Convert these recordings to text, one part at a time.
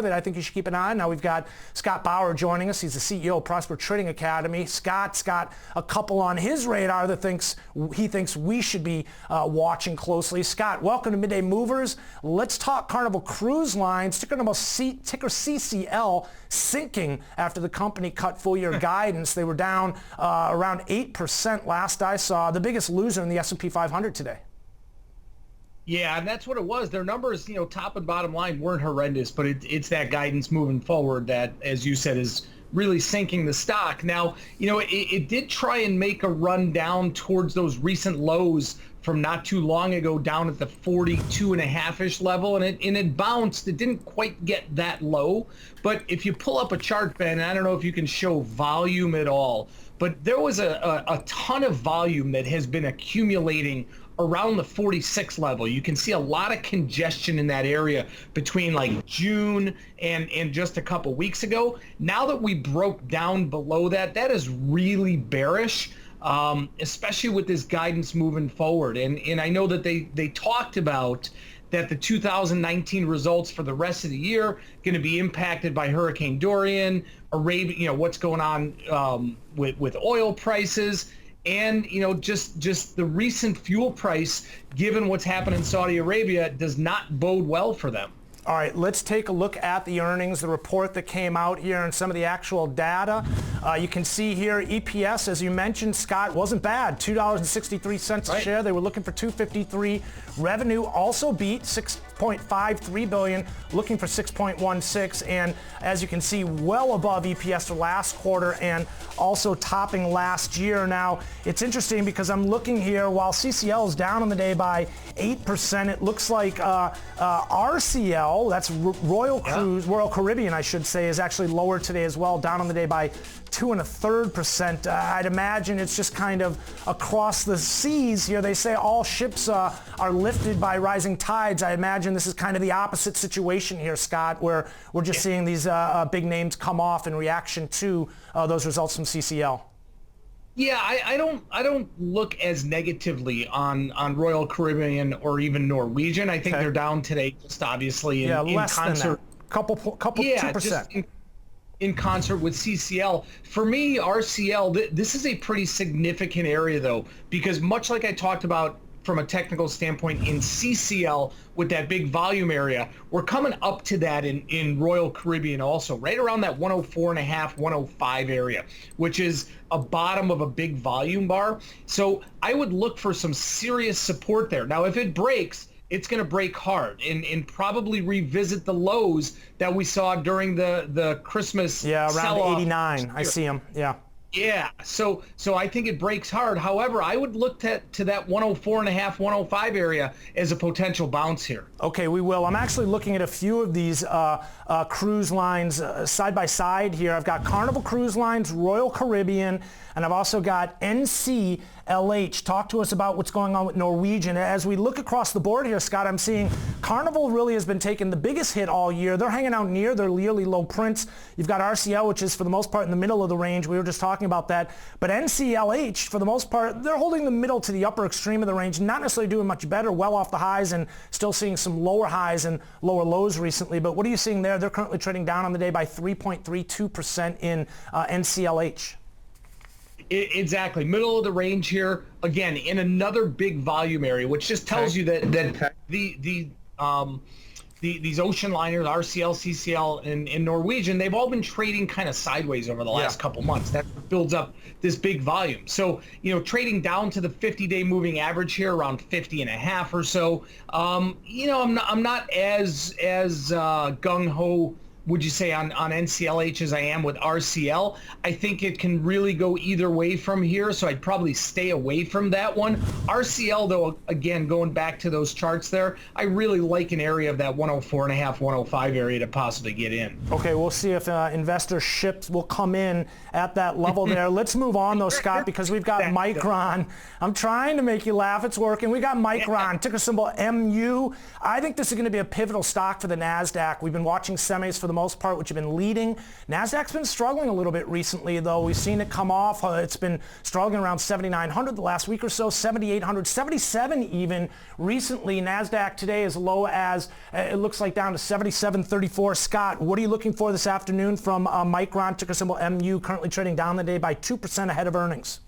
that I think you should keep an eye on. Now we've got Scott Bauer joining us. He's the CEO of Prosper Trading Academy. Scott's got a couple on his radar that he thinks we should be watching closely. Scott, welcome to Midday Movers. Let's talk Carnival Cruise Lines. Ticker CCL sinking after the company cut full-year guidance. They were down around 8% last I saw. The biggest loser in the S&P 500 today. Yeah, and that's what it was. Their numbers, top and bottom line weren't horrendous, but it's that guidance moving forward that, as you said, is really sinking the stock. Now, it did try and make a run down towards those recent lows from not too long ago, down at the 42.5-ish level, and it bounced. It didn't quite get that low, but if you pull up a chart, Ben, I don't know if you can show volume at all, but there was a ton of volume that has been accumulating around the 46 level. You can see a lot of congestion in that area between like June and just a couple weeks ago. Now that we broke down below that is really bearish, especially with this guidance moving forward. And I know that they talked about that the 2019 results for the rest of the year going to be impacted by Hurricane Dorian, Arabia, what's going on with oil prices. And, just the recent fuel price, given what's happened in Saudi Arabia, does not bode well for them. All right, let's take a look at the earnings, the report that came out here, and some of the actual data. You can see here EPS, as you mentioned, Scott, wasn't bad. $2.63 a share. They were looking for $2.53. Revenue also beat $6.53 billion, looking for $6.16, and as you can see, well above EPS for last quarter and also topping last year. Now, it's interesting because I'm looking here, while CCL is down on the day by 8%, it looks like RCL, that's Royal Caribbean, I should say, is actually lower today as well, down on the day by 2.33%. I'd imagine it's just kind of across the seas here. They say all ships are lifted by rising tides. I imagine this is kind of the opposite situation here, Scott, where we're just seeing these big names come off in reaction to those results from CCL. Yeah, I don't look as negatively on Royal Caribbean or even Norwegian. I think they're down today, just obviously in less concert. Than that. Couple 2%. Just in concert with CCL. For me, RCL, this is a pretty significant area, though, because much like I talked about from a technical standpoint in CCL with that big volume area, we're coming up to that in Royal Caribbean also, right around that 104.5, 105 area, which is a bottom of a big volume bar. So I would look for some serious support there. Now, if it breaks, it's going to break hard and probably revisit the lows that we saw during the Christmas around 89. I see them. Yeah, so I think it breaks hard. However, I would look to that 104.5, 105 area as a potential bounce here. Okay, we will. I'm actually looking at a few of these cruise lines side by side here. I've got Carnival Cruise Lines, Royal Caribbean, and I've also got NCLH. Talk to us about what's going on with Norwegian. As we look across the board here, Scott, I'm seeing Carnival really has been taking the biggest hit all year. They're hanging out near their yearly low prints. You've got RCL, which is for the most part in the middle of the range. We were just talking about that. But NCLH, for the most part, they're holding the middle to the upper extreme of the range, not necessarily doing much better, well off the highs, and still seeing some lower highs and lower lows recently. But what are you seeing there? They're currently trading down on the day by 3.32% in NCLH. Exactly. Middle of the range here. Again, in another big volume area, which just tells you that these ocean liners, RCL, CCL, and Norwegian, they've all been trading kind of sideways over the last couple months. That builds up this big volume. So, trading down to the 50-day moving average here around 50.5 or so. I'm not as gung-ho, would you say, on NCLH as I am with RCL. I think it can really go either way from here, so I'd probably stay away from that one. RCL, though, again, going back to those charts there, I really like an area of that 104.5, 105 area to possibly get in. Okay, we'll see if investor ships will come in at that level there. Let's move on, though, Scott, because we've got Micron. I'm trying to make you laugh. It's working. We got Micron, ticker symbol MU. I think this is going to be a pivotal stock for the NASDAQ. We've been watching semis for the the most part, which have been leading. NASDAQ's been struggling a little bit recently, though. We've seen it come off. It's been struggling around 7,900 the last week or so, 7,800, 77 even. Recently, NASDAQ today as low as, it looks like down to 77.34. Scott, what are you looking for this afternoon from Micron, ticker symbol MU, currently trading down the day by 2% ahead of earnings?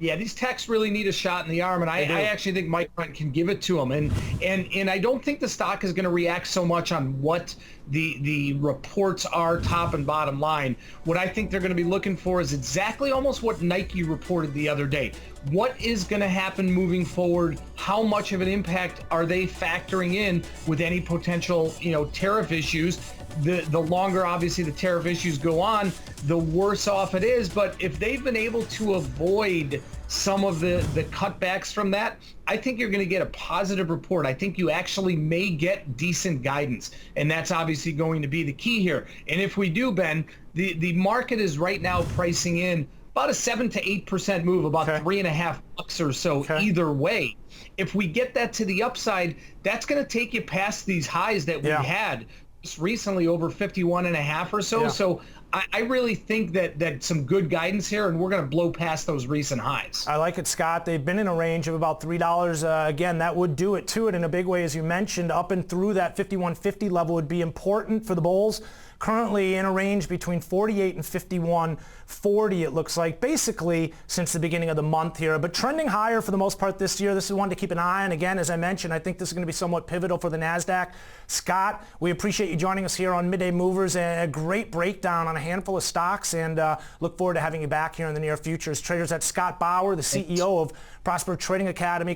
Yeah, these techs really need a shot in the arm, and I actually think Micron can give it to them. And I don't think the stock is going to react so much on what the reports are top and bottom line. What I think they're going to be looking for is exactly almost what Nike reported the other day. What is going to happen moving forward? How much of an impact are they factoring in with any potential, tariff issues? The longer, obviously, the tariff issues go on, the worse off it is. But if they've been able to avoid some of the cutbacks from that, I think you're going to get a positive report. I think you actually may get decent guidance, and that's obviously going to be the key here. And if we do, Ben, the market is right now pricing in about a 7 to 8% move, about $3.50 or so either way. If we get that to the upside, that's going to take you past these highs that we had just recently, over 51.5 or so. So I really think that some good guidance here, and we're going to blow past those recent highs. I like it, Scott. They've been in a range of about $3. Again, that would do it to it in a big way, as you mentioned. Up and through that 51.50 level would be important for the bulls. Currently in a range between 48 and 51.40, it looks like, basically since the beginning of the month here, but trending higher for the most part this year. This is one to keep an eye on. Again, as I mentioned, I think this is going to be somewhat pivotal for the NASDAQ. Scott, we appreciate you joining us here on Midday Movers. A great breakdown on a handful of stocks, and look forward to having you back here in the near future. As traders, at Scott Bauer, the CEO of Prosper Trading Academy.